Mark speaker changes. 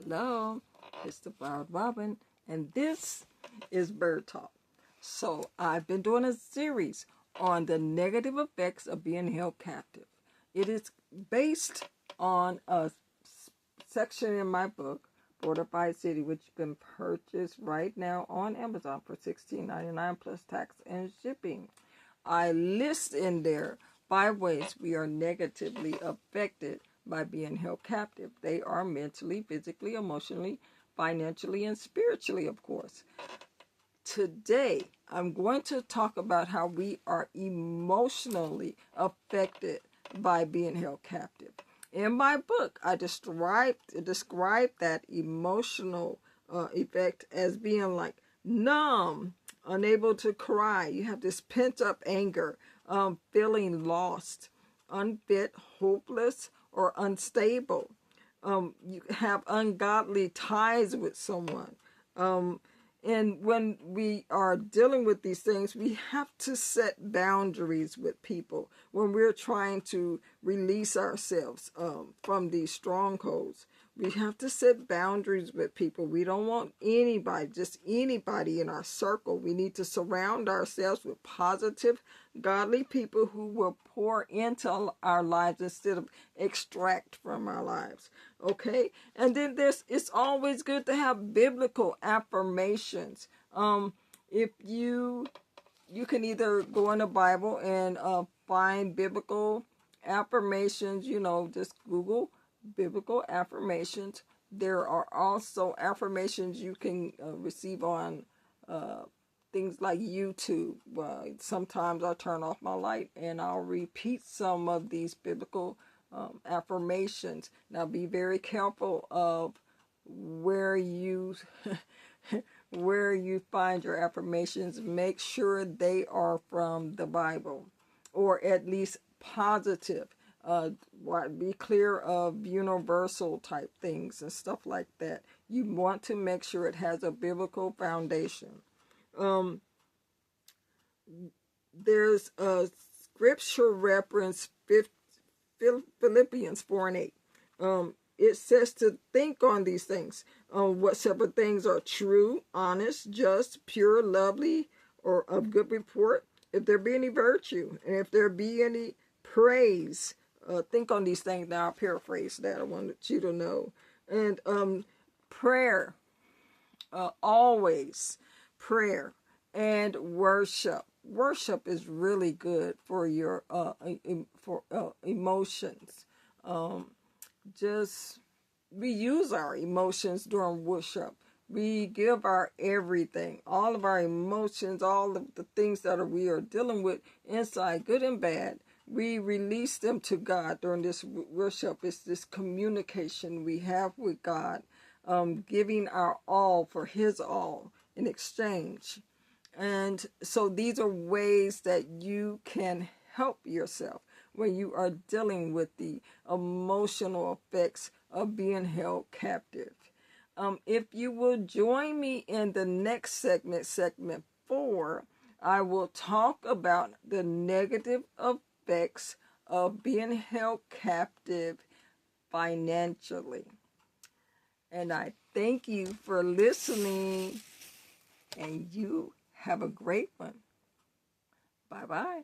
Speaker 1: Hello, it's the Wild Robin, and this is Bird Talk. So, I've been doing a series on the negative effects of being held captive. It is based on a section in my book, Fortified City, which you can purchase right now on Amazon for $16.99 plus tax and shipping. I list in there 5 ways we are negatively affected by being held captive. They are mentally, physically, emotionally, financially, and spiritually, of course. Today, I'm going to talk about how we are emotionally affected by being held captive. In my book, I describe that emotional effect as being like numb, unable to cry. You have this pent-up anger, feeling lost, unfit, hopeless, or unstable. You have ungodly ties with someone. And when we are dealing with these things, we have to set boundaries with people when we're trying to release ourselves from these strongholds. We have to set boundaries with people. We don't want anybody, just anybody in our circle. We need to surround ourselves with positive, godly people who will pour into our lives instead of extract from our lives. Okay? And then it's always good to have biblical affirmations. If you can either go in the Bible and find biblical affirmations, just Google biblical affirmations. There are also affirmations you can receive on things like YouTube. Sometimes I turn off my light and I'll repeat some of these biblical affirmations. Now be very careful of where you where you find your affirmations. Make sure they are from the Bible, or at least positive. Be clear of universal type things and stuff like that. You want to make sure it has a biblical foundation. There's a scripture reference, Philippians 4:8. It says to think on these things, whatsoever things are true, honest, just, pure, lovely, or of good report. If there be any virtue, and if there be any praise, think on these things. Now I'll paraphrase that. I wanted you to know. And prayer, always prayer and worship. Worship is really good for your emotions. We use our emotions during worship. We give our everything, all of our emotions, all of the things that we are dealing with inside, good and bad. We release them to God during this worship. It's this communication we have with God, giving our all for His all in exchange. And so these are ways that you can help yourself when you are dealing with the emotional effects of being held captive. If you will join me in the next segment 4, I will talk about the negative effects of being held captive financially. And I thank you for listening, and you have a great one. Bye-bye.